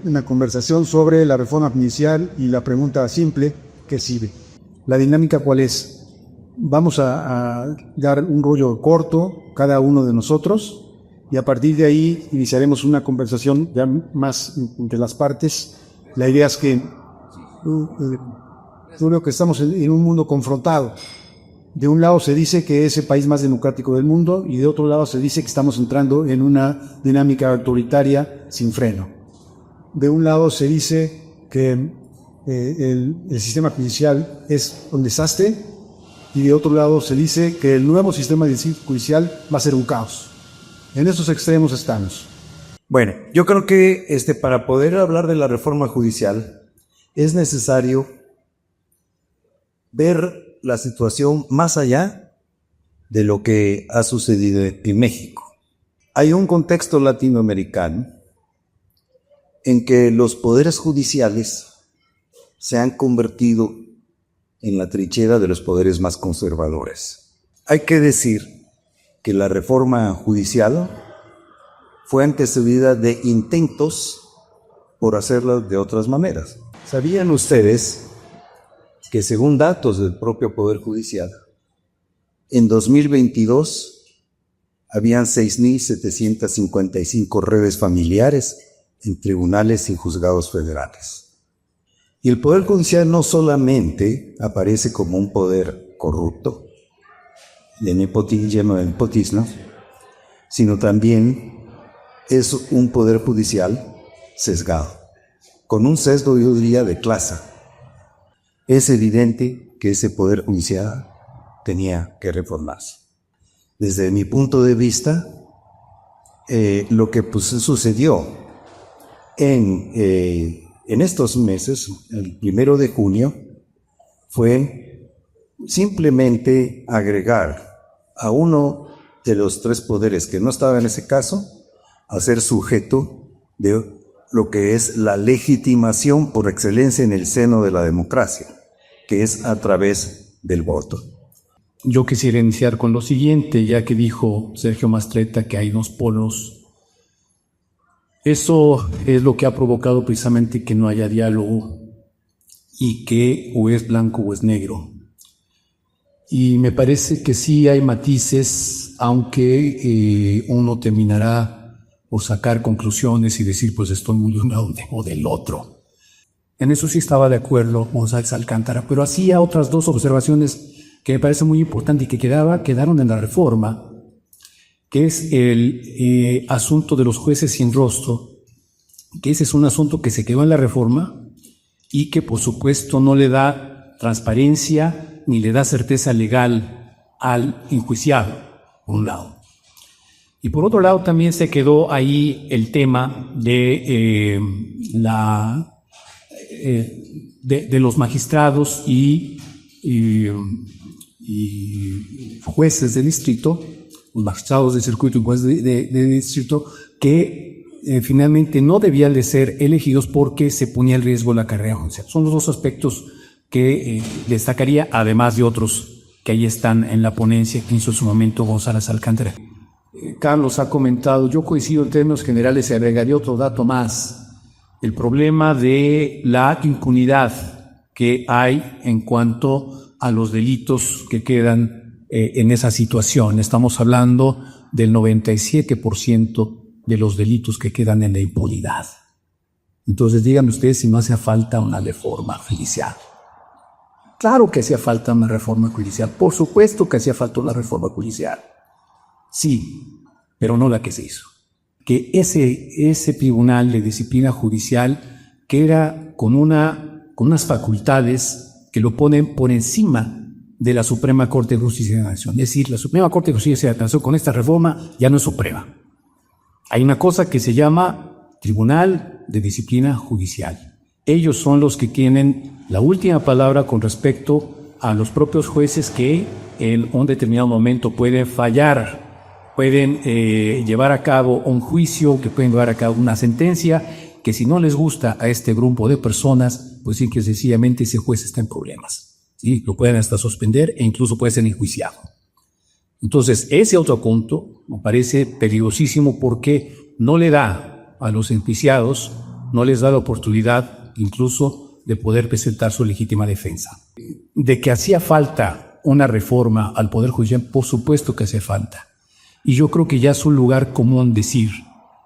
Una conversación sobre la reforma judicial y la pregunta simple, ¿qué sigue? La dinámica, ¿cuál es? Vamos a dar un rollo corto, cada uno de nosotros, y a partir de ahí iniciaremos una conversación ya más entre las partes. La idea es que yo veo que estamos en un mundo confrontado. De un lado se dice que es el país más democrático del mundo y de otro lado se dice que estamos entrando en una dinámica autoritaria sin freno. De un lado se dice que el sistema judicial es un desastre y de otro lado se dice que el nuevo sistema judicial va a ser un caos. En esos extremos estamos. Bueno, yo creo que para poder hablar de la reforma judicial es necesario ver la situación más allá de lo que ha sucedido en México. Hay un contexto latinoamericano en que los poderes judiciales se han convertido en la trinchera de los poderes más conservadores. Hay que decir que la reforma judicial fue antecedida de intentos por hacerla de otras maneras. ¿Sabían ustedes que según datos del propio Poder Judicial, en 2022 habían 6.755 redes familiares en tribunales y juzgados federales? Y el Poder Judicial no solamente aparece como un poder corrupto, de nepotismo, sino también es un Poder Judicial sesgado, con un sesgo, yo diría, de clase. Es evidente que ese Poder Judicial tenía que reformarse. Desde mi punto de vista, lo que sucedió en estos meses, el 1 de junio, fue simplemente agregar a uno de los tres poderes que no estaba en ese caso a ser sujeto de lo que es la legitimación por excelencia en el seno de la democracia, que es a través del voto. Yo quisiera iniciar con lo siguiente, ya que dijo Sergio Mastretta que hay dos polos. Eso es lo que ha provocado precisamente que no haya diálogo y que o es blanco o es negro. Y me parece que sí hay matices, aunque uno terminará por sacar conclusiones y decir, pues estoy muy de un lado o del otro. En eso sí estaba de acuerdo González Alcántara, pero hacía otras dos observaciones que me parecen muy importantes y que quedaron en la reforma, que es el asunto de los jueces sin rostro, que ese es un asunto que se quedó en la reforma y que por supuesto no le da transparencia ni le da certeza legal al enjuiciado, por un lado. Y por otro lado también se quedó ahí el tema de de los magistrados y jueces de distrito, los magistrados de circuito y jueces de distrito, que finalmente no debían de ser elegidos porque se ponía en riesgo la carrera judicial. Son los dos aspectos que destacaría, además de otros que ahí están en la ponencia que hizo en su momento González Alcántara. Carlos ha comentado, yo coincido en términos generales, se agregaría otro dato más. El problema de la impunidad que hay en cuanto a los delitos que quedan en esa situación. Estamos hablando del 97% de los delitos que quedan en la impunidad. Entonces díganme ustedes si no hace falta una reforma judicial. Claro que hacía falta una reforma judicial, por supuesto que hacía falta una reforma judicial. Sí, pero no la que se hizo. Que ese tribunal de disciplina judicial, que era con unas facultades que lo ponen por encima de la Suprema Corte de Justicia de la Nación. Es decir, la Suprema Corte de Justicia de la Nación con esta reforma ya no es suprema. Hay una cosa que se llama Tribunal de Disciplina Judicial. Ellos son los que tienen la última palabra con respecto a los propios jueces que en un determinado momento pueden fallar, pueden llevar a cabo un juicio, que pueden llevar a cabo una sentencia, que si no les gusta a este grupo de personas, pues sí que sencillamente ese juez está en problemas. ¿Sí? Lo pueden hasta suspender e incluso puede ser enjuiciado. Entonces, ese otro punto me parece peligrosísimo porque no le da a los enjuiciados no les da la oportunidad incluso de poder presentar su legítima defensa. De que hacía falta una reforma al Poder Judicial, por supuesto que hace falta. Y yo creo que ya es un lugar común decir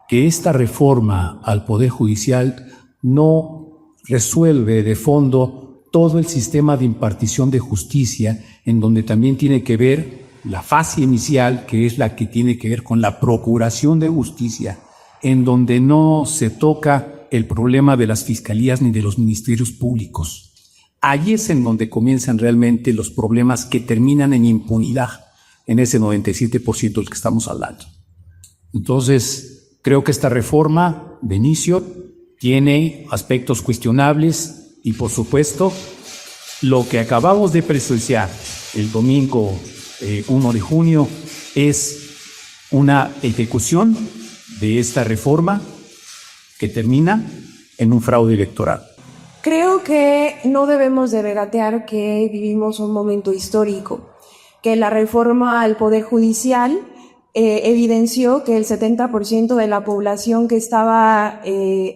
que esta reforma al Poder Judicial no resuelve de fondo todo el sistema de impartición de justicia, en donde también tiene que ver la fase inicial, que es la que tiene que ver con la procuración de justicia, en donde no se toca el problema de las fiscalías ni de los ministerios públicos. Allí es en donde comienzan realmente los problemas que terminan en impunidad, en ese 97% del que estamos hablando. Entonces, creo que esta reforma de inicio tiene aspectos cuestionables y, por supuesto, lo que acabamos de presenciar el domingo 1 de junio es una ejecución de esta reforma que termina en un fraude electoral. Creo que no debemos de regatear que vivimos un momento histórico, que la reforma al Poder Judicial evidenció que el 70% de la población que estaba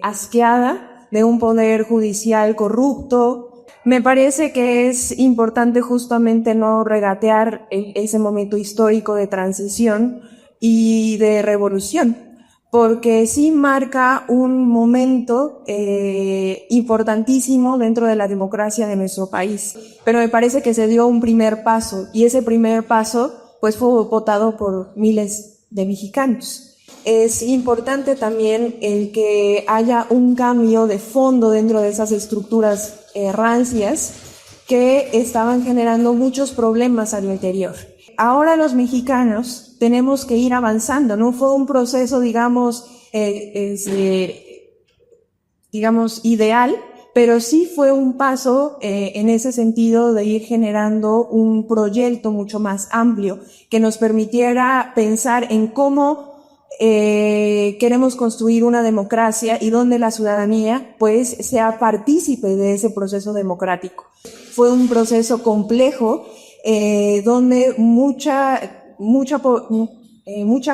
asqueada de un Poder Judicial corrupto. Me parece que es importante justamente no regatear ese momento histórico de transición y de revolución, porque sí marca un momento importantísimo dentro de la democracia de nuestro país. Pero me parece que se dio un primer paso, y ese primer paso pues fue votado por miles de mexicanos. Es importante también el que haya un cambio de fondo dentro de esas estructuras rancias que estaban generando muchos problemas al interior. Ahora los mexicanos tenemos que ir avanzando, no fue un proceso, digamos, ideal, pero sí fue un paso en ese sentido de ir generando un proyecto mucho más amplio que nos permitiera pensar en cómo queremos construir una democracia y donde la ciudadanía pues sea partícipe de ese proceso democrático. Fue un proceso complejo donde mucha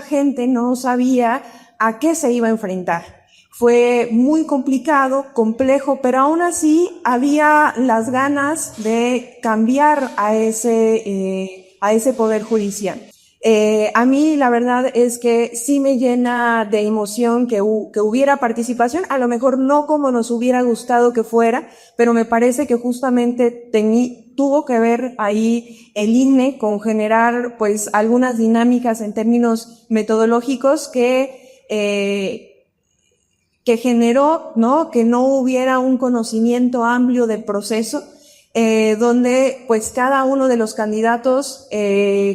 gente no sabía a qué se iba a enfrentar. Fue muy complicado, complejo, pero aún así había las ganas de cambiar a ese Poder Judicial. A mí la verdad es que sí me llena de emoción que hubiera participación, a lo mejor no como nos hubiera gustado que fuera, pero me parece que justamente tuvo que ver ahí el INE con generar pues algunas dinámicas en términos metodológicos que generó, ¿no? Que no hubiera un conocimiento amplio del proceso, donde pues cada uno de los candidatos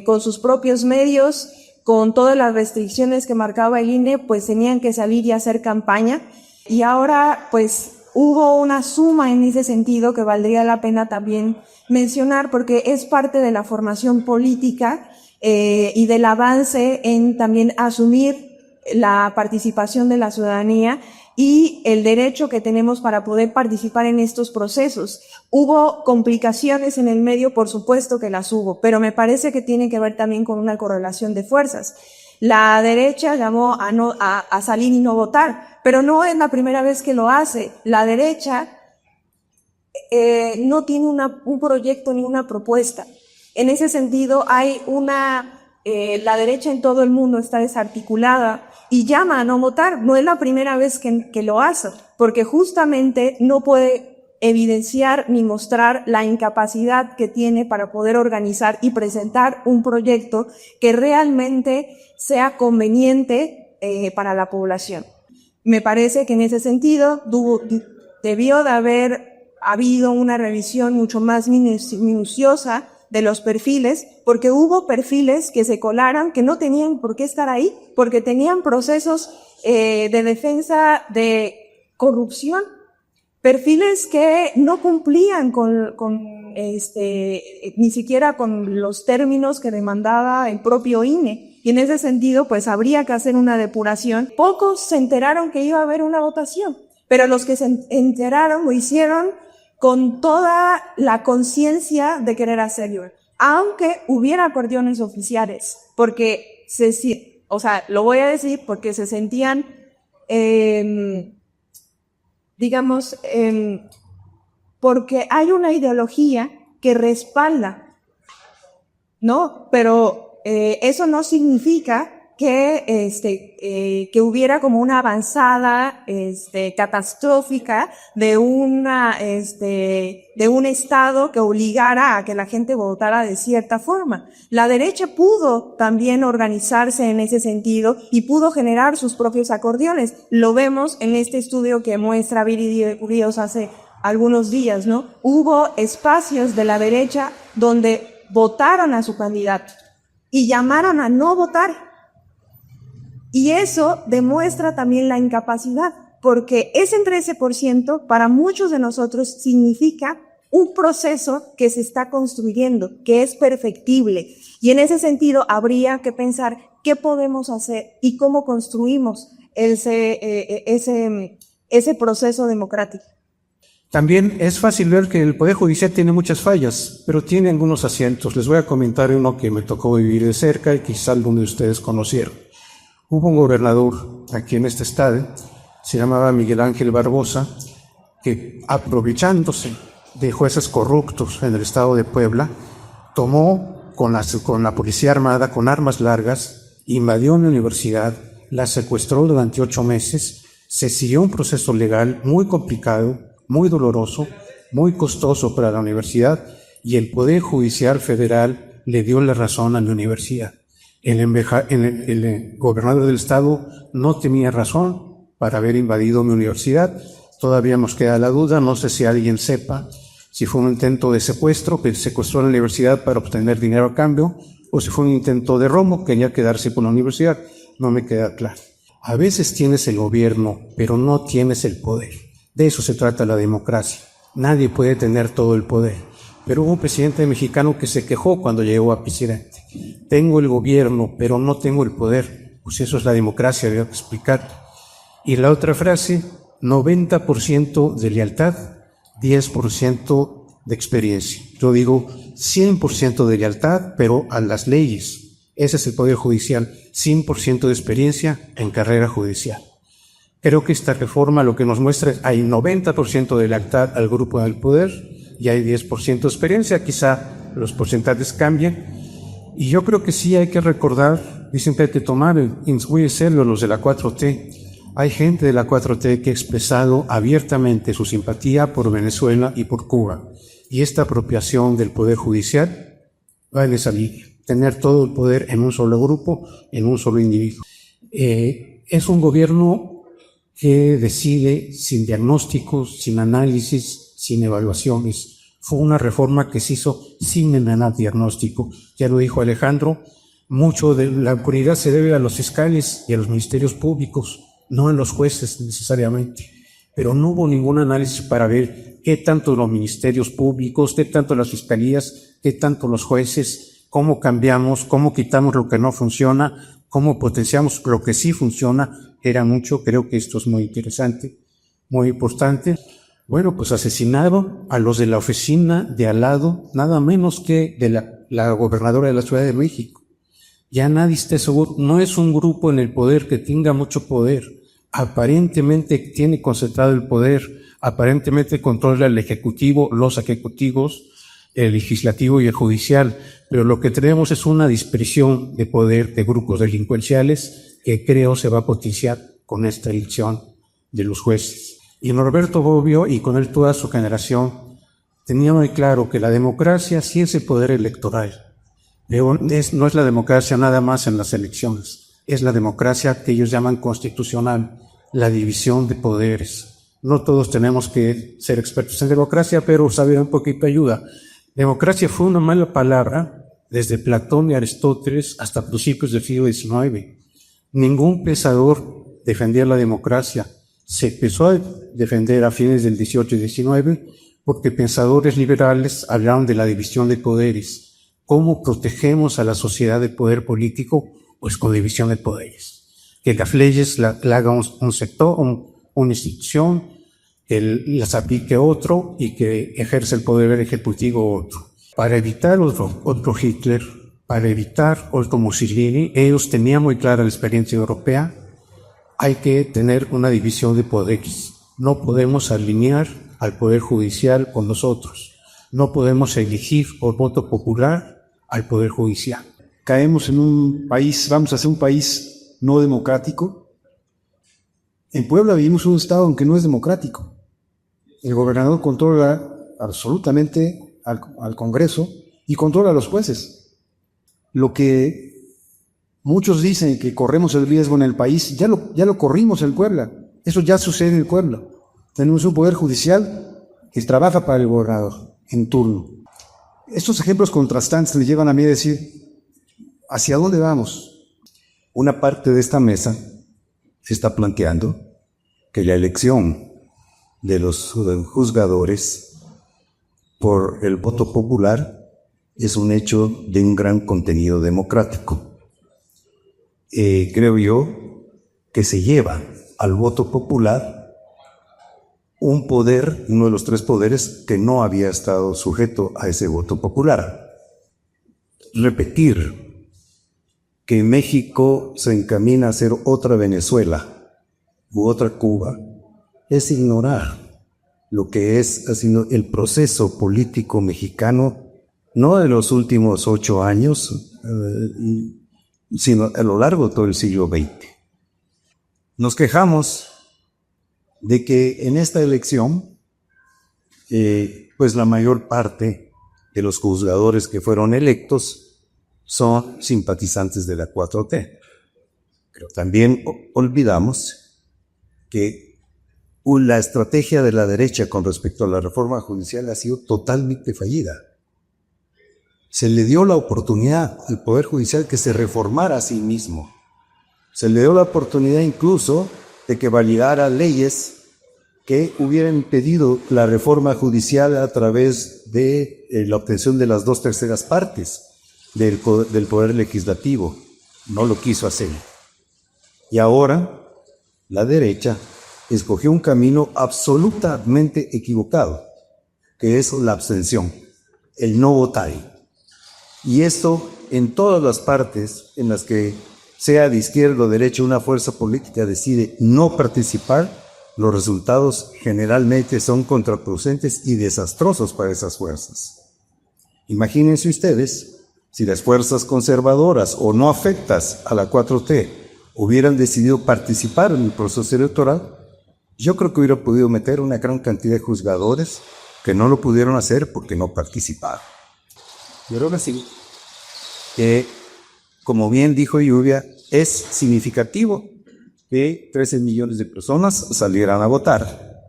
con sus propios medios, con todas las restricciones que marcaba el INE, pues tenían que salir y hacer campaña. Y ahora pues hubo una suma en ese sentido que valdría la pena también mencionar, porque es parte de la formación política y del avance en también asumir la participación de la ciudadanía y el derecho que tenemos para poder participar en estos procesos. Hubo complicaciones en el medio, por supuesto que las hubo, pero me parece que tiene que ver también con una correlación de fuerzas. La derecha llamó a salir y no votar, pero no es la primera vez que lo hace. La derecha no tiene un proyecto ni una propuesta. En ese sentido hay la derecha en todo el mundo está desarticulada y llama a no votar. No es la primera vez que lo hace, porque justamente no puede evidenciar ni mostrar la incapacidad que tiene para poder organizar y presentar un proyecto que realmente sea conveniente para la población. Me parece que en ese sentido debió de haber habido una revisión mucho más minuciosa de los perfiles, porque hubo perfiles que se colaran, que no tenían por qué estar ahí, porque tenían procesos de defensa de corrupción, perfiles que no cumplían ni siquiera con los términos que demandaba el propio INE. Y en ese sentido, pues habría que hacer una depuración. Pocos se enteraron que iba a haber una votación, pero los que se enteraron lo hicieron con toda la conciencia de querer hacerlo, aunque hubiera acordeones oficiales, porque lo voy a decir porque se sentían digamos, porque hay una ideología que respalda, ¿no? Pero eso no significa que hubiera como una avanzada catastrófica de un Estado que obligara a que la gente votara de cierta forma. La derecha pudo también organizarse en ese sentido y pudo generar sus propios acordeones. Lo vemos en este estudio que muestra Viri Ríos hace algunos días, ¿no? Hubo espacios de la derecha donde votaron a su candidato y llamaron a no votar. Y eso demuestra también la incapacidad, porque ese 13% para muchos de nosotros significa un proceso que se está construyendo, que es perfectible. Y en ese sentido habría que pensar qué podemos hacer y cómo construimos ese proceso democrático. También es fácil ver que el Poder Judicial tiene muchas fallas, pero tiene algunos aciertos. Les voy a comentar uno que me tocó vivir de cerca y quizá algunos de ustedes conocieron. Hubo un gobernador aquí en este estado, se llamaba Miguel Ángel Barbosa, que aprovechándose de jueces corruptos en el estado de Puebla, tomó con la policía armada, con armas largas, invadió una universidad, la secuestró durante 8 meses, se siguió un proceso legal muy complicado, muy doloroso, muy costoso para la universidad, y el Poder Judicial Federal le dio la razón a la universidad. El gobernador del estado no tenía razón para haber invadido mi universidad. Todavía nos queda la duda, no sé si alguien sepa si fue un intento de secuestro, que secuestró la universidad para obtener dinero a cambio, o si fue un intento de robo, quería quedarse con la universidad. No me queda claro. A veces tienes el gobierno, pero no tienes el poder. De eso se trata la democracia. Nadie puede tener todo el poder. Pero hubo un presidente mexicano que se quejó cuando llegó a presidente. Tengo el gobierno, pero no tengo el poder. Pues eso es la democracia, voy a explicar. Y la otra frase, 90% de lealtad, 10% de experiencia. Yo digo 100% de lealtad, pero a las leyes. Ese es el Poder Judicial, 100% de experiencia en carrera judicial. Creo que esta reforma lo que nos muestra es hay 90% de lealtad al grupo del poder y hay 10% de experiencia. Quizá los porcentajes cambien. Y yo creo que sí hay que recordar, y siempre hay que tomar muy en serio los de la 4T. Hay gente de la 4T que ha expresado abiertamente su simpatía por Venezuela y por Cuba. Y esta apropiación del Poder Judicial va en esa línea. Tener todo el poder en un solo grupo, en un solo individuo. Es un gobierno que decide sin diagnósticos, sin análisis, sin evaluaciones. Fue una reforma que se hizo sin nada diagnóstico. Ya lo dijo Alejandro, mucho de la impunidad se debe a los fiscales y a los ministerios públicos, no a los jueces necesariamente. Pero no hubo ningún análisis para ver qué tanto los ministerios públicos, qué tanto las fiscalías, qué tanto los jueces, cómo cambiamos, cómo quitamos lo que no funciona, cómo potenciamos lo que sí funciona. Era mucho, creo que esto es muy interesante, muy importante. Bueno, pues asesinaron a los de la oficina de al lado, nada menos que de la gobernadora de la Ciudad de México. Ya nadie está seguro, no es un grupo en el poder que tenga mucho poder. Aparentemente tiene concentrado el poder, aparentemente controla el ejecutivo, los ejecutivos, el legislativo y el judicial, pero lo que tenemos es una dispersión de poder de grupos delincuenciales que creo se va a potenciar con esta elección de los jueces. Y Norberto Bobbio, y con él toda su generación, tenía muy claro que la democracia sí es el poder electoral, pero no es la democracia nada más en las elecciones, es la democracia que ellos llaman constitucional, la división de poderes. No todos tenemos que ser expertos en democracia, pero saber un poquito ayuda. Democracia fue una mala palabra desde Platón y Aristóteles hasta principios del siglo XIX. Ningún pensador defendía la democracia. Se empezó a defender a fines del 18 y 19 porque pensadores liberales hablaron de la división de poderes. ¿Cómo protegemos a la sociedad del poder político? Pues con división de poderes. Que las leyes la haga un sector, una institución, que las aplique otro y que ejerce el poder ejecutivo otro. Para evitar otro Hitler, para evitar otro Mussolini, ellos tenían muy clara la experiencia europea. Hay que tener una división de poderes. No podemos alinear al Poder Judicial con nosotros. No podemos elegir por voto popular al Poder Judicial. Caemos en un país, vamos a ser un país no democrático. En Puebla vivimos un estado en que no es democrático. El gobernador controla absolutamente al Congreso y controla a los jueces. Lo que muchos dicen que corremos el riesgo en el país, ya lo corrimos en Puebla. Eso ya sucede en Puebla. Tenemos un poder judicial que trabaja para el gobernador en turno. Estos ejemplos contrastantes le llevan a mí a decir, ¿hacia dónde vamos? Una parte de esta mesa se está planteando que la elección de los juzgadores por el voto popular es un hecho de un gran contenido democrático. Creo yo que se lleva al voto popular un poder, uno de los tres poderes que no había estado sujeto a ese voto popular. Repetir que México se encamina a ser otra Venezuela u otra Cuba es ignorar lo que ha sido el proceso político mexicano, no de los últimos 8 años, sino a lo largo de todo el siglo XX. Nos quejamos de que en esta elección, pues la mayor parte de los juzgadores que fueron electos son simpatizantes de la 4T. Pero también olvidamos que la estrategia de la derecha con respecto a la reforma judicial ha sido totalmente fallida. Se le dio la oportunidad al Poder Judicial que se reformara a sí mismo. Se le dio la oportunidad incluso de que validara leyes que hubieran impedido la reforma judicial a través de la obtención de las 2/3 partes del Poder Legislativo. No lo quiso hacer. Y ahora la derecha escogió un camino absolutamente equivocado, que es la abstención, el no votar. Y esto en todas las partes en las que sea de izquierda o derecha una fuerza política decide no participar, los resultados generalmente son contraproducentes y desastrosos para esas fuerzas. Imagínense ustedes si las fuerzas conservadoras o no afectas a la 4T hubieran decidido participar en el proceso electoral, yo creo que hubiera podido meter una gran cantidad de juzgadores que no lo pudieron hacer porque no participaron. Yo creo que sí, que como bien dijo Lluvia, es significativo que 13 millones de personas salieran a votar.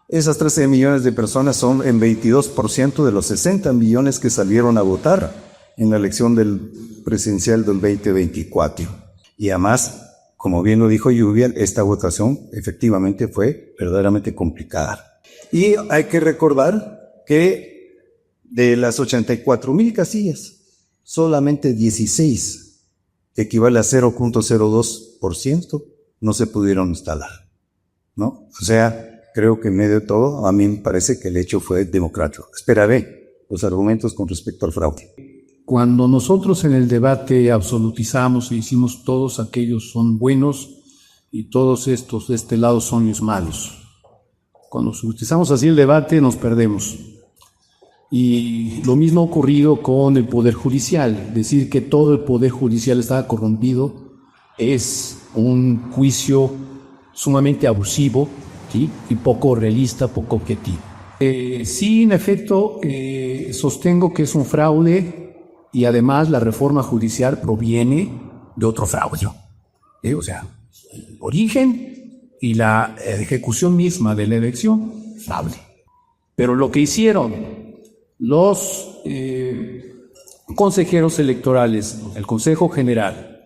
Esas 13 millones de personas son en 22% de los 60 millones que salieron a votar en la elección presidencial del 2024. Y además, como bien lo dijo Lluvia, esta votación efectivamente fue verdaderamente complicada. Y hay que recordar que de las 84,000 casillas, solamente 16, que equivale a 0.02%, no se pudieron instalar, ¿no? O sea, creo que en medio de todo, a mí me parece que el hecho fue democrático. Esperaré los argumentos con respecto al fraude. Cuando nosotros en el debate absolutizamos y decimos todos aquellos son buenos y todos estos de este lado son los malos, cuando absolutizamos así el debate nos perdemos. Y lo mismo ha ocurrido con el Poder Judicial. Decir que todo el Poder Judicial estaba corrompido es un juicio sumamente abusivo, ¿sí? Y poco realista, poco objetivo. Sí, en efecto, sostengo que es un fraude y además la reforma judicial proviene de otro fraude. O sea, el origen y la ejecución misma de la elección, fraude. Pero lo que hicieron los consejeros electorales, el Consejo General,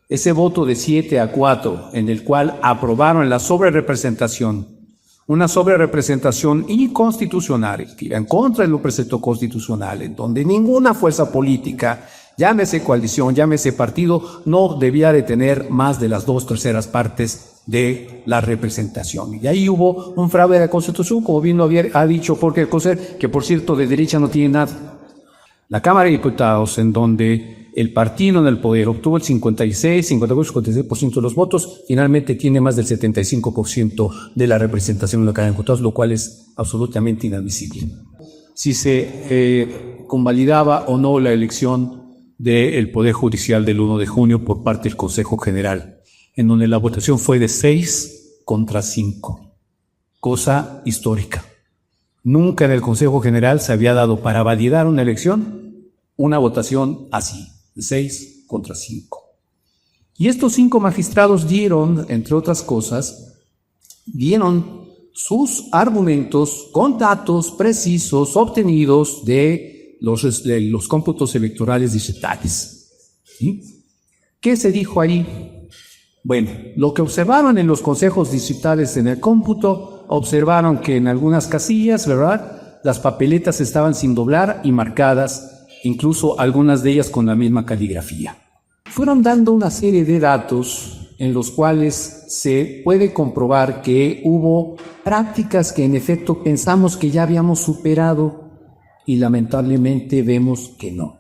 ese voto de 7-4 en el cual aprobaron la sobrerepresentación, una sobrerepresentación inconstitucional, que iba en contra de los preceptos constitucionales, en donde ninguna fuerza política, llámese coalición, llámese partido, no debía de tener más de las 2/3 partes de la representación. Y ahí hubo un fraude de la Constitución, como bien lo ha dicho Jorge Alcocer, que por cierto de derecha no tiene nada. La Cámara de Diputados, en donde el partido en el poder obtuvo el 56% de los votos, finalmente tiene más del 75% de la representación en la Cámara de Diputados, lo cual es absolutamente inadmisible. Si se convalidaba o no la elección del Poder Judicial del 1 de junio por parte del Consejo General, en donde la votación fue de 6 contra 5, cosa histórica. Nunca en el Consejo General se había dado para validar una elección una votación así, 6 contra 5. Y estos 5 magistrados dieron, entre otras cosas, dieron sus argumentos con datos precisos obtenidos de los cómputos electorales distritales. ¿Sí? ¿Qué se dijo ahí? Bueno, lo que observaron en los consejos distritales en el cómputo, observaron que en algunas casillas, ¿verdad?, las papeletas estaban sin doblar y marcadas, incluso algunas de ellas con la misma caligrafía. Fueron dando una serie de datos en los cuales se puede comprobar que hubo prácticas que en efecto pensamos que ya habíamos superado y lamentablemente vemos que no.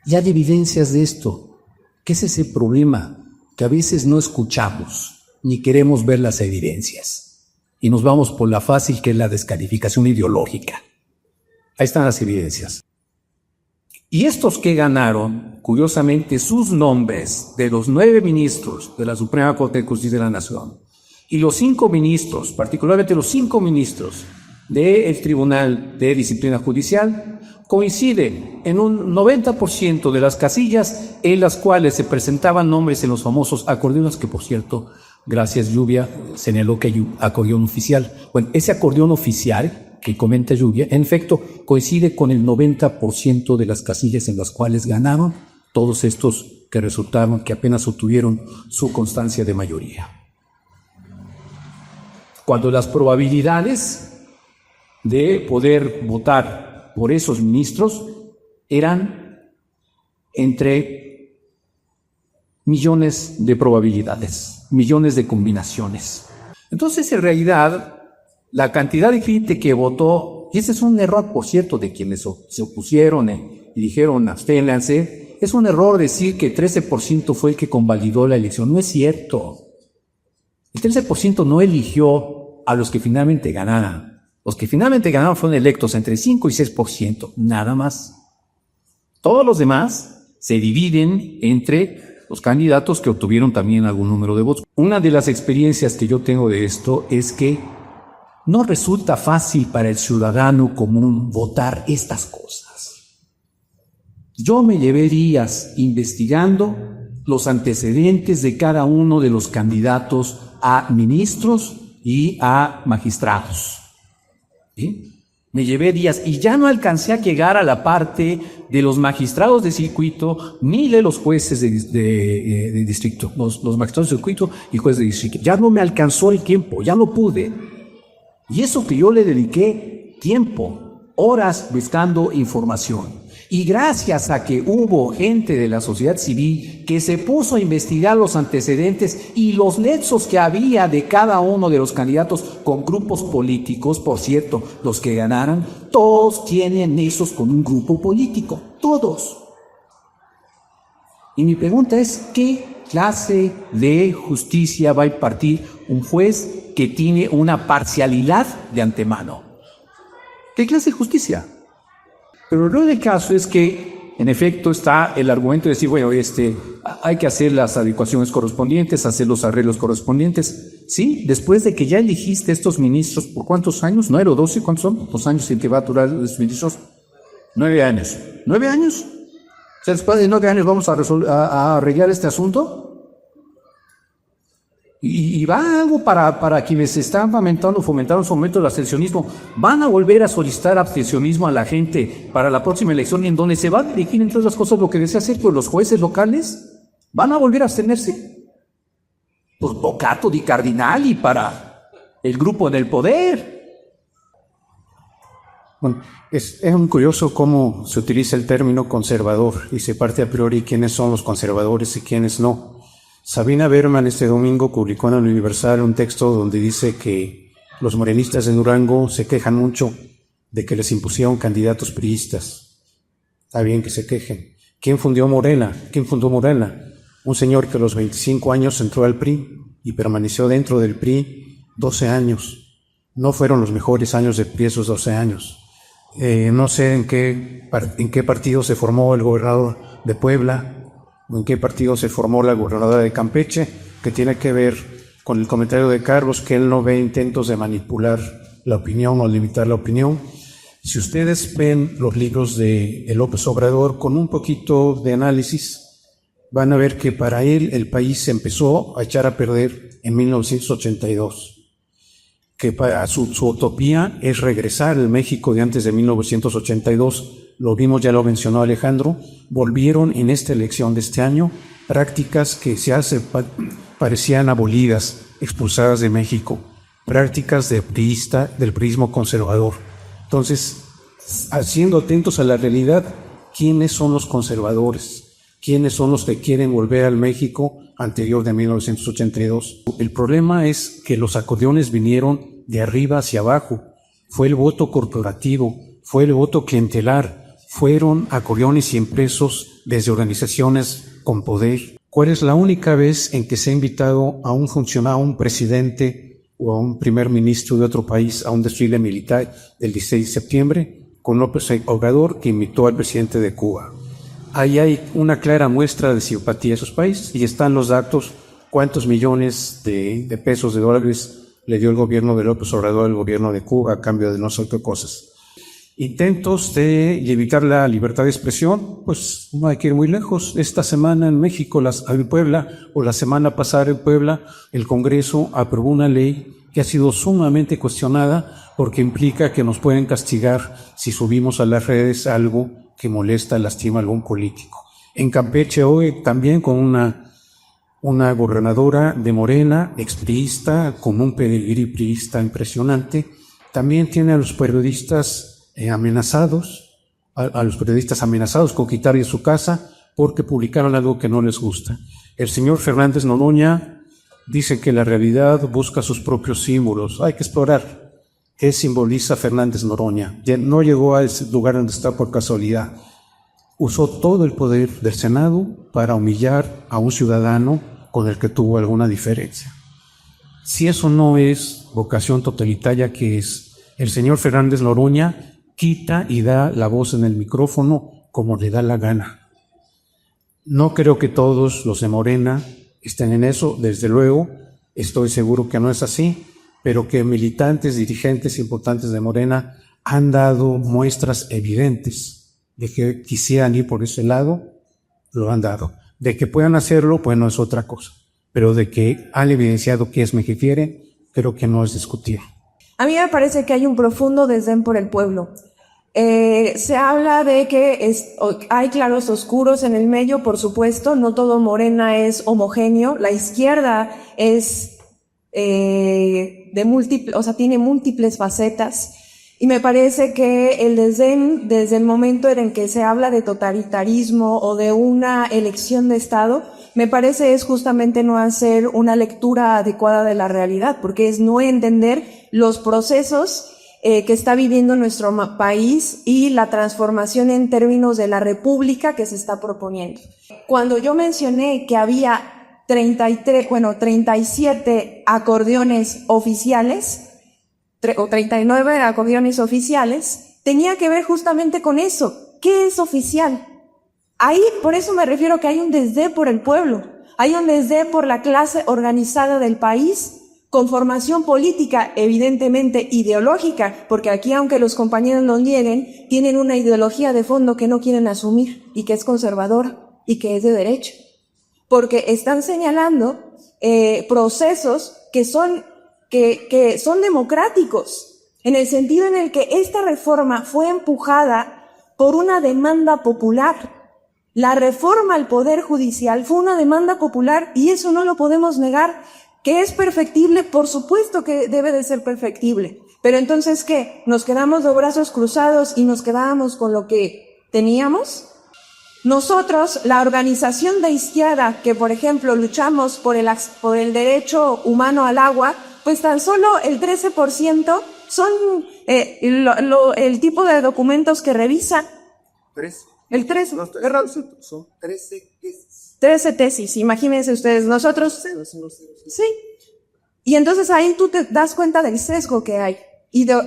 Ya hay evidencias de esto. ¿Qué es ese problema? Que a veces no escuchamos ni queremos ver las evidencias y nos vamos por la fácil, que es la descalificación ideológica. Ahí están las evidencias. Y estos que ganaron, curiosamente, sus nombres de los 9 ministros de la Suprema Corte de Justicia de la Nación y los 5 ministros, particularmente los 5 ministros del Tribunal de Disciplina Judicial, coinciden en un 90% de las casillas en las cuales se presentaban nombres en los famosos acordeones, que por cierto, gracias Lluvia, señaló que hay un acordeón oficial. Bueno, ese acordeón oficial que comenta Lluvia, en efecto, coincide con el 90% de las casillas en las cuales ganaron todos estos que resultaron que apenas obtuvieron su constancia de mayoría. Cuando las probabilidades de poder votar por esos ministros eran entre millones de probabilidades, millones de combinaciones. Entonces, en realidad, la cantidad de gente que votó, y ese es un error, por cierto, de quienes se opusieron y dijeron absténganse, es un error decir que 13% fue el que convalidó la elección. No es cierto. El 13% no eligió a los que finalmente ganaran. Los que finalmente ganaron fueron electos entre 5 y 6%, nada más. Todos los demás se dividen entre los candidatos que obtuvieron también algún número de votos. Una de las experiencias que yo tengo de esto es que no resulta fácil para el ciudadano común votar estas cosas. Yo me llevé días investigando los antecedentes de cada uno de los candidatos a ministros y a magistrados. ¿Sí? Me llevé días y ya no alcancé a llegar a la parte de los magistrados de circuito ni de los jueces de distrito, los magistrados de circuito y jueces de distrito. Ya no me alcanzó el tiempo, ya no pude. Y eso que yo le dediqué tiempo, horas buscando información. Y gracias a que hubo gente de la sociedad civil que se puso a investigar los antecedentes y los nexos que había de cada uno de los candidatos con grupos políticos, por cierto, los que ganaran, todos tienen nexos con un grupo político, todos. Y mi pregunta es, ¿qué clase de justicia va a impartir un juez que tiene una parcialidad de antemano? ¿Qué clase de justicia? Pero lo del caso es que, en efecto, está el argumento de decir, bueno, hay que hacer las adecuaciones correspondientes, hacer los arreglos correspondientes. Sí, después de que ya elegiste estos ministros, ¿por cuántos años? ¿9 o 12? ¿Cuántos son los años en que va a durar estos ministros? 9 años. ¿9 años? O sea, después de 9 años vamos a arreglar este asunto. Y va algo para quienes están fomentaron en su momento el abstencionismo. Van a volver a solicitar abstencionismo a la gente para la próxima elección, en donde se van a elegir, entre otras cosas, lo que desea hacer por los jueces locales. Van a volver a abstenerse. Pues vocato di cardinali para el grupo en el poder. Bueno, es muy curioso cómo se utiliza el término conservador y se parte a priori quiénes son los conservadores y quiénes no. Sabina Berman este domingo publicó en el Universal un texto donde dice que los morenistas de Durango se quejan mucho de que les impusieron candidatos priistas. Está bien que se quejen, ¿Quién fundó Morena? Un señor que a los 25 años entró al PRI y permaneció dentro del PRI 12 años. No fueron los mejores años del PRI esos 12 años. No sé en qué partido se formó el gobernador de Puebla, o en qué partido se formó la gobernadora de Campeche, que tiene que ver con el comentario de Carlos, que él no ve intentos de manipular la opinión o limitar la opinión. Si ustedes ven los libros de López Obrador con un poquito de análisis, van a ver que para él el país se empezó a echar a perder en 1982. Que para su utopía es regresar al México de antes de 1982. Lo vimos, ya lo mencionó Alejandro. Volvieron en esta elección de este año prácticas que parecían abolidas, expulsadas de México, prácticas del priismo conservador. Entonces, siendo atentos a la realidad, ¿quiénes son los conservadores? ¿Quiénes son los que quieren volver al México anterior de 1982? El problema es que los acordeones vinieron de arriba hacia abajo. Fue el voto corporativo, fue el voto clientelar, fueron acordeones impresos desde organizaciones con poder. ¿Cuál es la única vez en que se ha invitado a un funcionario, a un presidente o a un primer ministro de otro país a un desfile militar del 16 de septiembre? Con López Obrador, que invitó al presidente de Cuba. Ahí hay una clara muestra de simpatía a esos países y están los datos, cuántos millones de pesos, de dólares le dio el gobierno de López Obrador al gobierno de Cuba a cambio de no sé qué cosas. Intentos de evitar la libertad de expresión, pues no hay que ir muy lejos. Esta semana en México, en Puebla, o la semana pasada en Puebla, el Congreso aprobó una ley que ha sido sumamente cuestionada porque implica que nos pueden castigar si subimos a las redes algo que molesta, lastima a algún político. En Campeche hoy también con una gobernadora de Morena, expriista, con un pedigrí priista impresionante, también tiene a los periodistas amenazados, a los periodistas amenazados con quitarle su casa porque publicaron algo que no les gusta. El señor Fernández Noroña dice que la realidad busca sus propios símbolos. Hay que explorar qué simboliza Fernández Noroña. No llegó a ese lugar donde está por casualidad. Usó todo el poder del Senado para humillar a un ciudadano con el que tuvo alguna diferencia. Si eso no es vocación totalitaria, ¿qué es? El señor Fernández Noroña quita y da la voz en el micrófono como le da la gana. No creo que todos los de Morena estén en eso, desde luego, estoy seguro que no es así, pero que militantes, dirigentes importantes de Morena han dado muestras evidentes de que quisieran ir por ese lado, lo han dado. De que puedan hacerlo, pues no es otra cosa, pero de que han evidenciado que es Mejifiere, creo que no es discutir. A mí me parece que hay un profundo desdén por el pueblo. Se habla de que hay claros oscuros en el medio, por supuesto, no todo Morena es homogéneo, la izquierda es tiene múltiples facetas, y me parece que el desdén, desde el momento en que se habla de totalitarismo o de una elección de Estado, me parece es justamente no hacer una lectura adecuada de la realidad, porque es no entender los procesos que está viviendo nuestro país y la transformación en términos de la república que se está proponiendo. Cuando yo mencioné que había 37 acordeones oficiales, o 39 acordeones oficiales, tenía que ver justamente con eso. ¿Qué es oficial? Ahí, por eso me refiero que hay un desdén por el pueblo, hay un desdén por la clase organizada del país, con formación política, evidentemente ideológica, porque aquí, aunque los compañeros lo nieguen, tienen una ideología de fondo que no quieren asumir, y que es conservadora, y que es de derecha. Porque están señalando procesos que son democráticos, en el sentido en el que esta reforma fue empujada por una demanda popular. La reforma al Poder Judicial fue una demanda popular y eso no lo podemos negar. ¿Que es perfectible? Por supuesto que debe de ser perfectible. Pero entonces, ¿qué? ¿Nos quedamos de brazos cruzados y nos quedábamos con lo que teníamos? Nosotros, la organización de izquierda, que por ejemplo luchamos por el derecho humano al agua, pues tan solo el 13% son el tipo de documentos que revisan. El 3. Son 13 tesis. 13 tesis, imagínense ustedes, nosotros. Sí. Y entonces ahí tú te das cuenta del sesgo que hay.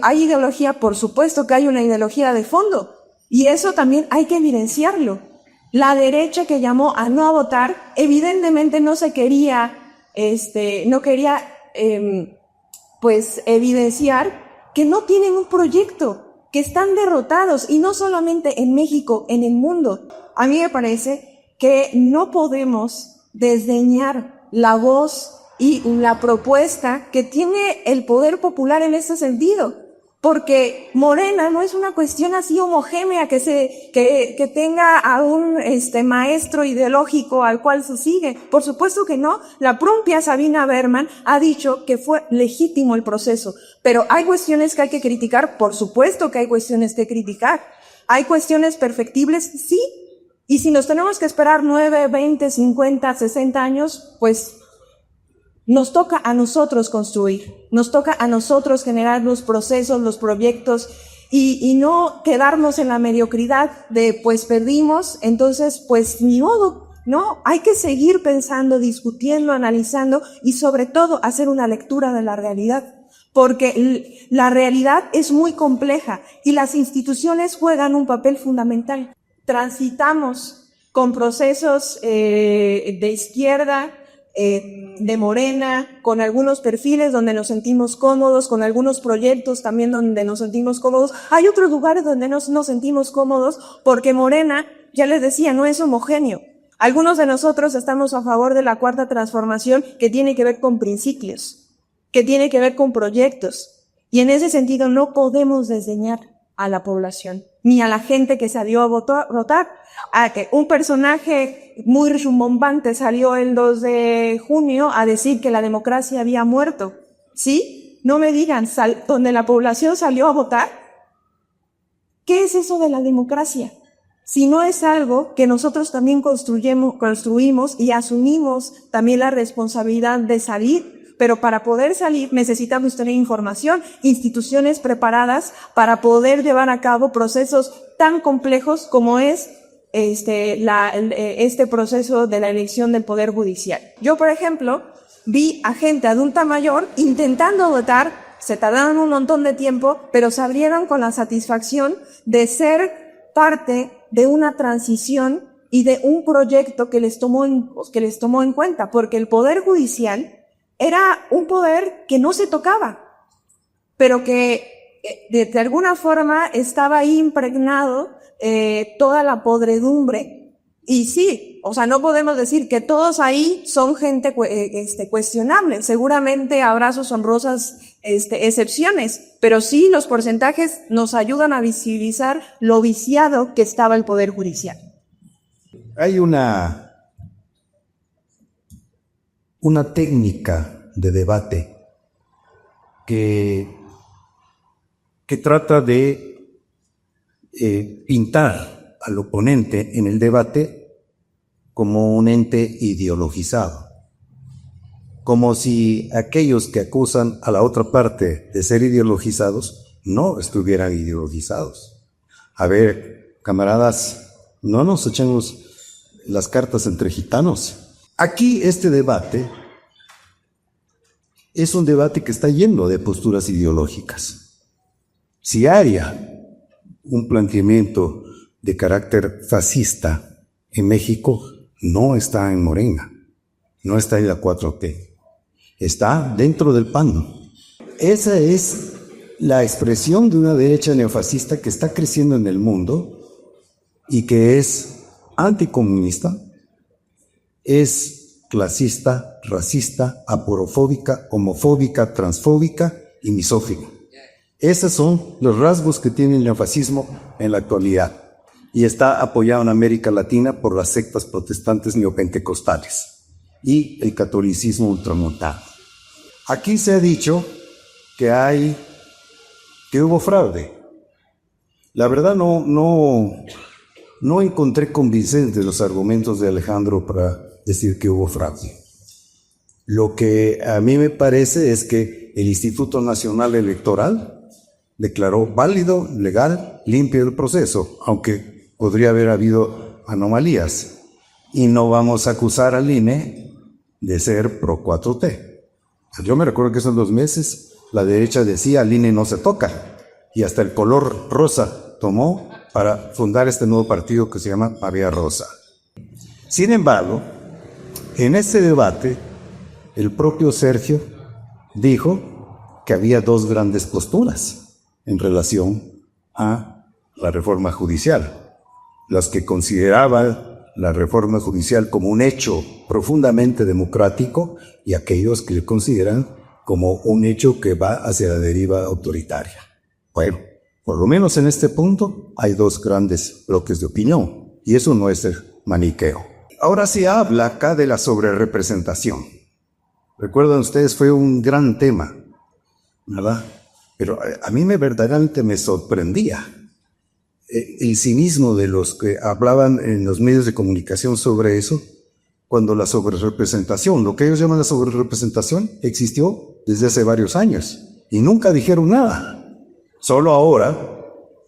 Hay ideología, por supuesto que hay una ideología de fondo. Y eso también hay que evidenciarlo. La derecha que llamó a no votar, evidentemente no quería pues evidenciar que no tienen un proyecto, que están derrotados, y no solamente en México, en el mundo. A mí me parece que no podemos desdeñar la voz y la propuesta que tiene el poder popular en ese sentido. Porque Morena no es una cuestión así homogénea que tenga a un maestro ideológico al cual se sigue. Por supuesto que no. La propia Sabina Berman ha dicho que fue legítimo el proceso. Pero hay cuestiones que hay que criticar. Por supuesto que hay cuestiones que criticar. Hay cuestiones perfectibles, sí. Y si nos tenemos que esperar 9, 20, 50, 60 años, pues nos toca a nosotros construir, nos toca a nosotros generar los procesos, los proyectos y no quedarnos en la mediocridad de pues perdimos, entonces pues ni modo, no, hay que seguir pensando, discutiendo, analizando y sobre todo hacer una lectura de la realidad, porque la realidad es muy compleja y las instituciones juegan un papel fundamental. Transitamos con procesos de izquierda, de Morena, con algunos perfiles donde nos sentimos cómodos, con algunos proyectos también donde nos sentimos cómodos. Hay otros lugares donde no nos sentimos cómodos porque Morena, ya les decía, no es homogéneo. Algunos de nosotros estamos a favor de la cuarta transformación que tiene que ver con principios, que tiene que ver con proyectos. Y en ese sentido no podemos desdeñar a la población, ni a la gente que salió a votar. A que un personaje muy rimbombante salió el 2 de junio a decir que la democracia había muerto. ¿Sí? No me digan, donde la población salió a votar. ¿Qué es eso de la democracia? Si no es algo que nosotros también construimos y asumimos también la responsabilidad de salir. Pero para poder salir necesitamos tener información, instituciones preparadas para poder llevar a cabo procesos tan complejos como es este proceso de la elección del Poder Judicial. Yo, por ejemplo, vi a gente adulta mayor intentando votar, se tardaron un montón de tiempo, pero se abrieron con la satisfacción de ser parte de una transición y de un proyecto que les tomó en cuenta, porque el Poder Judicial era un poder que no se tocaba, pero que de alguna forma estaba ahí impregnado toda la podredumbre. Y sí, o sea, no podemos decir que todos ahí son gente cuestionable. Seguramente habrá sus honrosas excepciones, pero sí los porcentajes nos ayudan a visibilizar lo viciado que estaba el Poder Judicial. Hay una técnica de debate que trata de pintar al oponente en el debate como un ente ideologizado, como si aquellos que acusan a la otra parte de ser ideologizados no estuvieran ideologizados. A ver, camaradas, no nos echemos las cartas entre gitanos. Aquí este debate es un debate que está lleno de posturas ideológicas. Si haya un planteamiento de carácter fascista en México, no está en Morena, no está en la 4T, está dentro del PAN. Esa es la expresión de una derecha neofascista que está creciendo en el mundo y que es anticomunista, es clasista, racista, aporofóbica, homofóbica, transfóbica y misógina. Esos son los rasgos que tiene el neofascismo en la actualidad y está apoyado en América Latina por las sectas protestantes neopentecostales y el catolicismo ultramontano. Aquí se ha dicho que hubo fraude. La verdad no encontré convincentes los argumentos de Alejandro para decir que hubo fraude. Lo que a mí me parece es que el Instituto Nacional Electoral declaró válido, legal, limpio el proceso, aunque podría haber habido anomalías. Y no vamos a acusar al INE de ser pro 4T. Yo me recuerdo que esos 2 meses la derecha decía al INE no se toca. Y hasta el color rosa tomó para fundar este nuevo partido que se llama Marea Rosa. Sin embargo, en este debate, el propio Sergio dijo que había 2 grandes posturas en relación a la reforma judicial. Los que consideraban la reforma judicial como un hecho profundamente democrático y aquellos que le consideran como un hecho que va hacia la deriva autoritaria. Bueno, por lo menos en este punto hay 2 grandes bloques de opinión y eso no es el maniqueo. Ahora se habla acá de la sobrerepresentación. Recuerdan ustedes, fue un gran tema, ¿verdad? Pero a mí verdaderamente me sorprendía el cinismo de los que hablaban en los medios de comunicación sobre eso, cuando la sobrerepresentación, lo que ellos llaman la sobrerepresentación, existió desde hace varios años y nunca dijeron nada. Solo ahora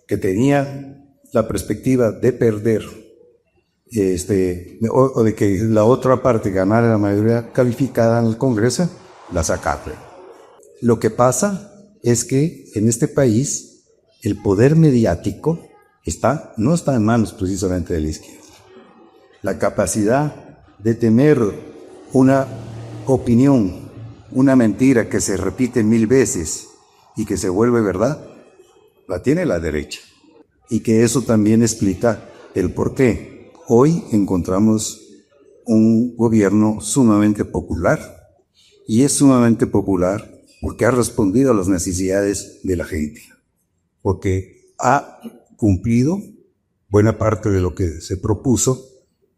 que tenía la perspectiva de perder o de que la otra parte ganara la mayoría calificada en el Congreso, la sacaron. Lo que pasa es que en este país el poder mediático no está en manos precisamente de la izquierda. La capacidad de tener una opinión, una mentira que se repite 1000 veces y que se vuelve verdad, la tiene la derecha. Y que eso también explica el por qué hoy encontramos un gobierno sumamente popular. Y es sumamente popular porque ha respondido a las necesidades de la gente. Porque ha cumplido buena parte de lo que se propuso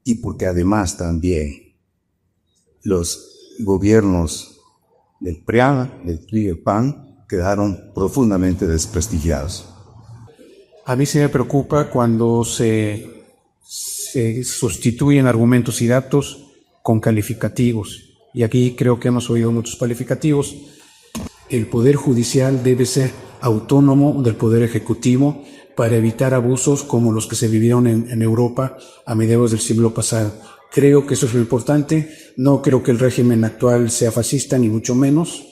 y porque además también los gobiernos del PRIAN, del PRI y el PAN quedaron profundamente desprestigiados. A mí sí me preocupa cuando se sustituyen argumentos y datos con calificativos. Y aquí creo que hemos oído muchos calificativos. El Poder Judicial debe ser autónomo del Poder Ejecutivo para evitar abusos como los que se vivieron en Europa a mediados del siglo pasado. Creo que eso es lo importante. No creo que el régimen actual sea fascista, ni mucho menos,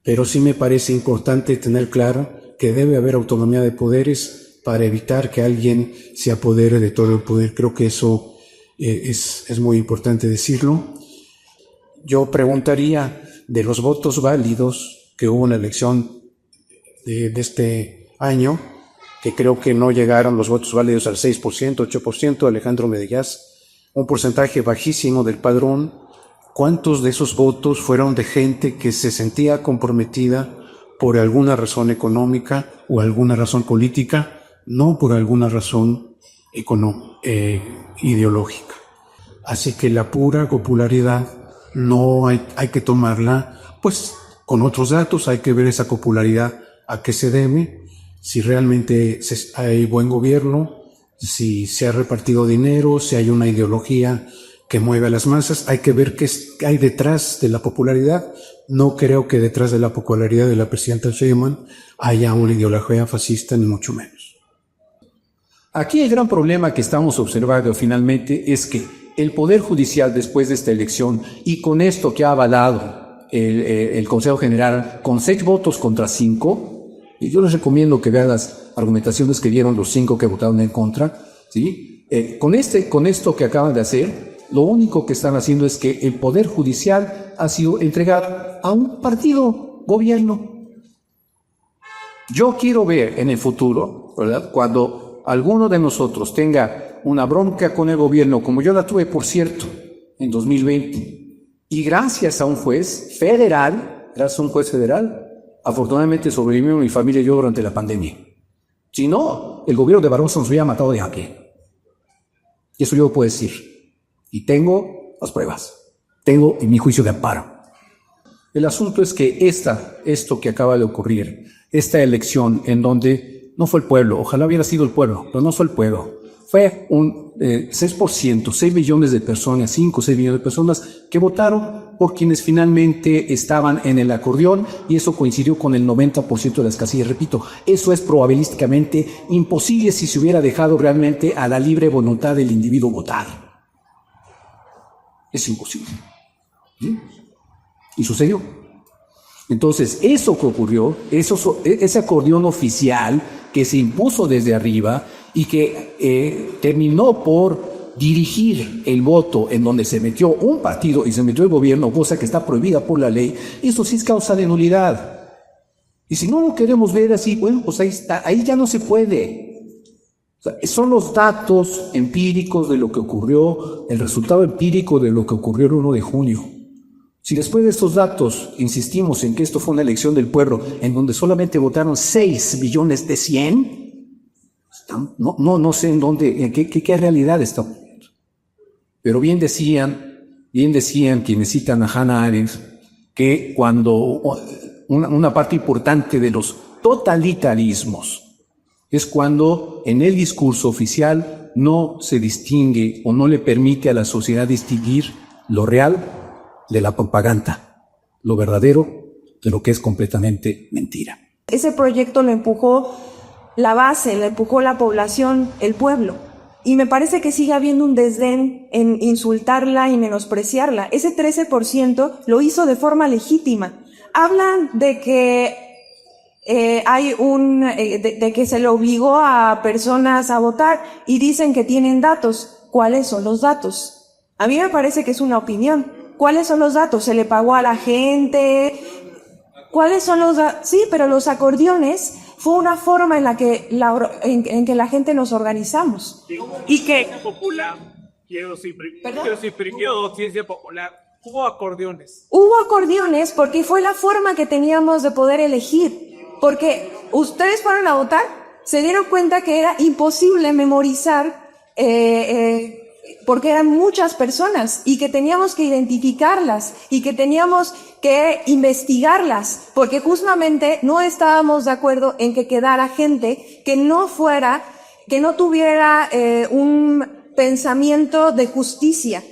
pero sí me parece importante tener claro que debe haber autonomía de poderes para evitar que alguien se apodere de todo el poder. Creo que eso es muy importante decirlo. Yo preguntaría de los votos válidos que hubo en la elección de este año, que creo que no llegaron los votos válidos al 6%, 8%, Alejandro Medellás, un porcentaje bajísimo del padrón. ¿Cuántos de esos votos fueron de gente que se sentía comprometida por alguna razón económica o alguna razón política, no por alguna razón ideológica? Así que la pura popularidad no hay que tomarla, pues con otros datos. Hay que ver esa popularidad a qué se debe, si realmente hay buen gobierno, si se ha repartido dinero, si hay una ideología que mueve a las masas. Hay que ver qué hay detrás de la popularidad. No creo que detrás de la popularidad de la presidenta Sheinbaum haya una ideología fascista, ni mucho menos. Aquí el gran problema que estamos observando finalmente es que el Poder Judicial, después de esta elección y con esto que ha avalado el Consejo General con 6 votos contra 5, y yo les recomiendo que vean las argumentaciones que dieron los 5 que votaron en contra, ¿sí? Con esto que acaban de hacer, lo único que están haciendo es que el Poder Judicial ha sido entregado a un partido gobierno. Yo quiero ver en el futuro, ¿verdad?, cuando alguno de nosotros tenga una bronca con el gobierno, como yo la tuve, por cierto, en 2020, y gracias a un juez federal, afortunadamente sobrevivió mi familia y yo durante la pandemia. Si no, el gobierno de Barroso nos hubiera matado de hambre. Y eso yo lo puedo decir. Y tengo las pruebas. Tengo en mi juicio de amparo. El asunto es que esto que acaba de ocurrir, esta elección en donde no fue el pueblo, ojalá hubiera sido el pueblo, pero no fue el pueblo. Fue un 6%, 6 millones de personas, 5 o 6 millones de personas que votaron por quienes finalmente estaban en el acordeón, y eso coincidió con el 90% de las casillas. Repito, eso es probabilísticamente imposible si se hubiera dejado realmente a la libre voluntad del individuo votar. Es imposible. ¿Sí? Y sucedió. Entonces, eso que ocurrió, ese acordeón oficial que se impuso desde arriba y que terminó por dirigir el voto en donde se metió un partido y se metió el gobierno, cosa que está prohibida por la ley, eso sí es causa de nulidad. Y si no lo queremos ver así, bueno, pues ahí está, ahí ya no se puede. O sea, son los datos empíricos de lo que ocurrió, el resultado empírico de lo que ocurrió el 1 de junio. Si después de estos datos insistimos en que esto fue una elección del pueblo en donde solamente votaron 6 millones de 100, no sé en dónde, en qué realidad está ocurriendo. Pero bien decían quienes citan a Hannah Arendt que cuando una parte importante de los totalitarismos es cuando en el discurso oficial no se distingue o no le permite a la sociedad distinguir lo real de la propaganda, lo verdadero de lo que es completamente mentira. Ese proyecto lo empujó la base, lo empujó la población, el pueblo. Y me parece que sigue habiendo un desdén en insultarla y menospreciarla. Ese 13% lo hizo de forma legítima. Hablan de que de que se le obligó a personas a votar y dicen que tienen datos. ¿Cuáles son los datos? A mí me parece que es una opinión. ¿Cuáles son los datos? ¿Se le pagó a la gente? ¿Cuáles son los datos? Sí, pero los acordeones fue una forma en la que la gente nos organizamos. Y que popular, quiero ciencia popular. Hubo acordeones. Hubo acordeones porque fue la forma que teníamos de poder elegir. Porque ustedes fueron a votar, se dieron cuenta que era imposible memorizar, porque eran muchas personas y que teníamos que identificarlas y que teníamos que investigarlas, porque justamente no estábamos de acuerdo en que quedara gente que no tuviera un pensamiento de justicia,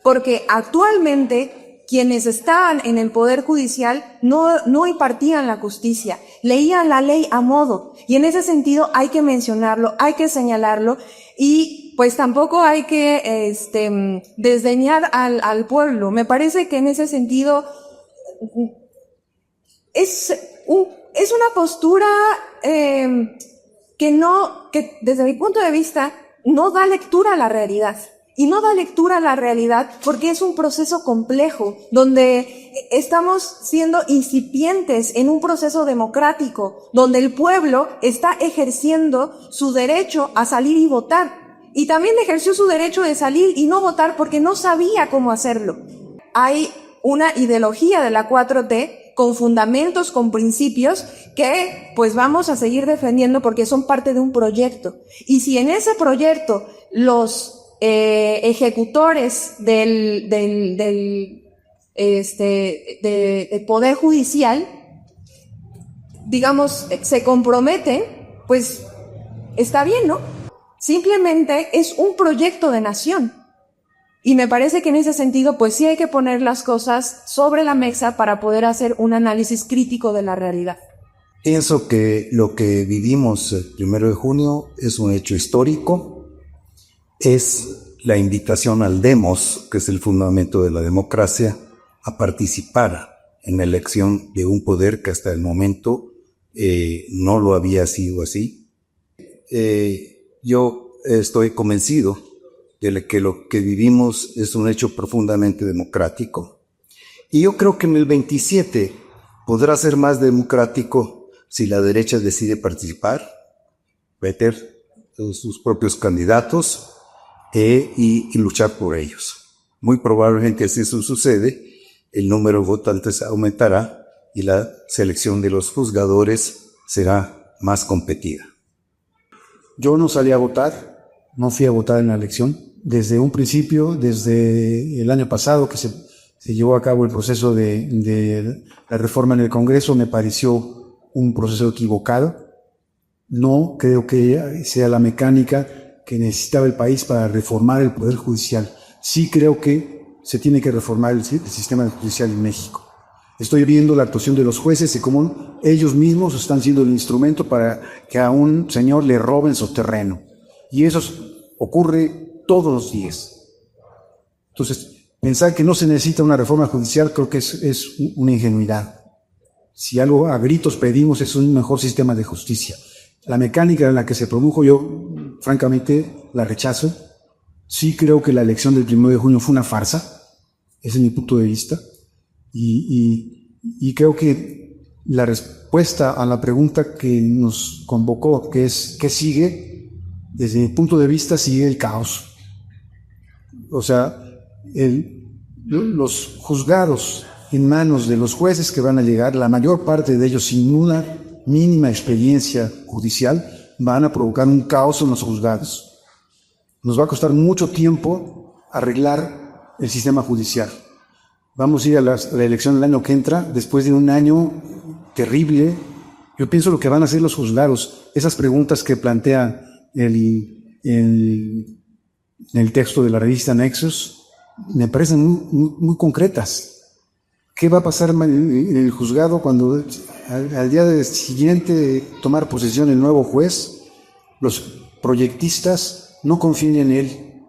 porque actualmente quienes estaban en el Poder Judicial no impartían la justicia, leían la ley a modo, y en ese sentido hay que mencionarlo, hay que señalarlo, y pues tampoco hay que desdeñar al pueblo. Me parece que en ese sentido es una postura que desde mi punto de vista no da lectura a la realidad. Y no da lectura a la realidad porque es un proceso complejo, donde estamos siendo incipientes en un proceso democrático, donde el pueblo está ejerciendo su derecho a salir y votar. Y también ejerció su derecho de salir y no votar porque no sabía cómo hacerlo. Hay una ideología de la 4T con fundamentos, con principios que pues vamos a seguir defendiendo porque son parte de un proyecto. Y si en ese proyecto los ejecutores del Poder Judicial, digamos, se comprometen, pues está bien, ¿no? Simplemente es un proyecto de nación. Y me parece que en ese sentido, pues sí hay que poner las cosas sobre la mesa para poder hacer un análisis crítico de la realidad. Pienso que lo que vivimos el 1 de junio es un hecho histórico. Es la invitación al demos, que es el fundamento de la democracia, a participar en la elección de un poder que hasta el momento no lo había sido así. Yo estoy convencido de que lo que vivimos es un hecho profundamente democrático. Y yo creo que en el 27 podrá ser más democrático si la derecha decide participar, meter sus propios candidatos, y luchar por ellos. Muy probablemente si eso sucede, el número de votantes aumentará y la selección de los juzgadores será más competida. Yo no salí a votar, no fui a votar en la elección. Desde un principio, desde el año pasado que se llevó a cabo el proceso de la reforma en el Congreso, me pareció un proceso equivocado. No creo que sea la mecánica que necesitaba el país para reformar el Poder Judicial. Sí creo que se tiene que reformar el sistema judicial en México. Estoy viendo la actuación de los jueces y cómo ellos mismos están siendo el instrumento para que a un señor le roben su terreno. Y eso ocurre todos los días. Entonces, pensar que no se necesita una reforma judicial creo que es una ingenuidad. Si algo a gritos pedimos es un mejor sistema de justicia. La mecánica en la que se produjo, yo francamente la rechazo. Sí creo que la elección del 1 de junio fue una farsa. Ese es mi punto de vista. Y creo que la respuesta a la pregunta que nos convocó, que es ¿qué sigue? Desde mi punto de vista sigue el caos. O sea, los juzgados en manos de los jueces que van a llegar, la mayor parte de ellos sin una mínima experiencia judicial, van a provocar un caos en los juzgados. Nos va a costar mucho tiempo arreglar el sistema judicial. Vamos a ir a la elección del año que entra, después de un año terrible. Yo pienso lo que van a hacer los juzgados, esas preguntas que plantea el texto de la revista Nexus, me parecen muy concretas. ¿Qué va a pasar en el juzgado cuando al día siguiente de tomar posesión el nuevo juez, los proyectistas no confíen en él,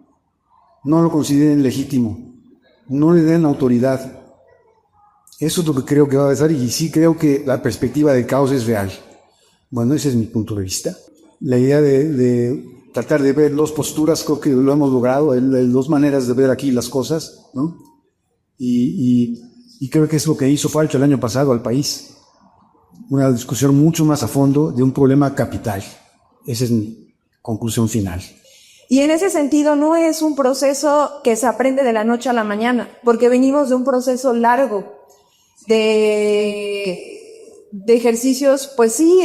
no lo consideren legítimo, no le den autoridad? Eso es lo que creo que va a pasar, y sí creo que la perspectiva del caos es real. Bueno, ese es mi punto de vista. La idea de tratar de ver dos posturas, creo que lo hemos logrado, hay dos maneras de ver aquí las cosas, ¿no? Y creo que es lo que hizo falta el año pasado al país. Una discusión mucho más a fondo de un problema capital. Esa es mi conclusión final. Y en ese sentido no es un proceso que se aprende de la noche a la mañana, porque venimos de un proceso largo de ejercicios, pues sí,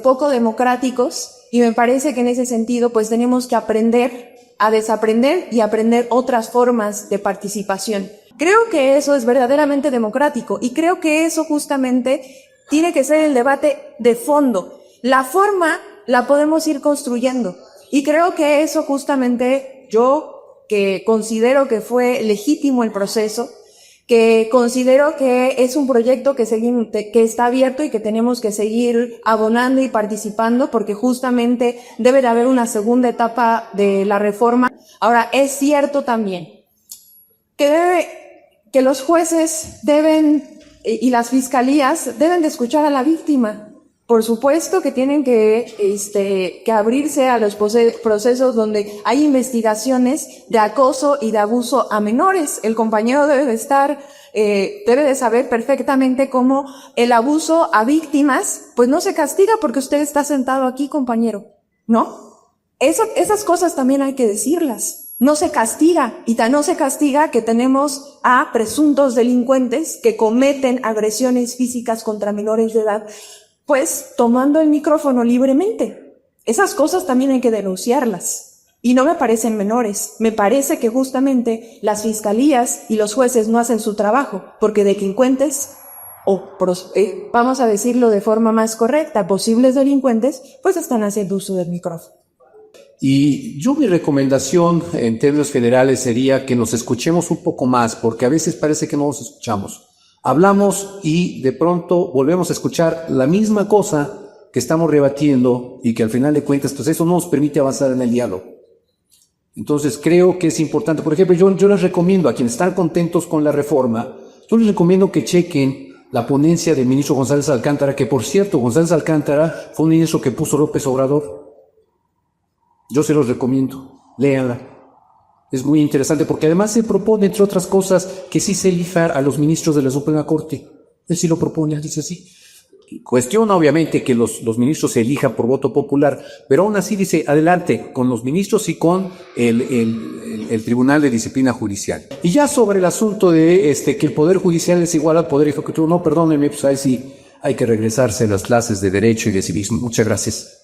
poco democráticos, y me parece que en ese sentido pues tenemos que aprender a desaprender y aprender otras formas de participación. Creo que eso es verdaderamente democrático, y creo que eso justamente tiene que ser el debate de fondo. La forma la podemos ir construyendo. Y creo que eso justamente yo, que considero que fue legítimo el proceso, que considero que es un proyecto que está abierto y que tenemos que seguir abonando y participando, porque justamente debe de haber una segunda etapa de la reforma. Ahora, es cierto también que los jueces y las fiscalías deben de escuchar a la víctima. Por supuesto que tienen que abrirse a los procesos donde hay investigaciones de acoso y de abuso a menores. El compañero debe de saber perfectamente cómo el abuso a víctimas, pues no se castiga porque usted está sentado aquí, compañero, ¿no? Esas cosas también hay que decirlas. No se castiga, y tan no se castiga que tenemos a presuntos delincuentes que cometen agresiones físicas contra menores de edad, pues tomando el micrófono libremente. Esas cosas también hay que denunciarlas. Y no me parecen menores. Me parece que justamente las fiscalías y los jueces no hacen su trabajo, porque delincuentes, vamos a decirlo de forma más correcta, posibles delincuentes, pues están haciendo uso del micrófono. Y mi recomendación en términos generales sería que nos escuchemos un poco más, porque a veces parece que no nos escuchamos. Hablamos y de pronto volvemos a escuchar la misma cosa que estamos rebatiendo, y que al final de cuentas, pues eso no nos permite avanzar en el diálogo. Entonces creo que es importante. Por ejemplo, yo les recomiendo a quienes están contentos con la reforma, yo les recomiendo que chequen la ponencia del ministro González Alcántara, que por cierto, González Alcántara fue un ministro que puso López Obrador. Yo se los recomiendo, léanla. Es muy interesante porque además se propone, entre otras cosas, que sí se elija a los ministros de la Suprema Corte. Él sí lo propone, dice así. Cuestiona obviamente que los ministros se elijan por voto popular, pero aún así dice, adelante, con los ministros y con el Tribunal de Disciplina Judicial. Y ya sobre el asunto de que el Poder Judicial es igual al Poder Ejecutivo, no, perdónenme, pues ahí sí hay que regresarse a las clases de Derecho y de Civismo. Muchas gracias.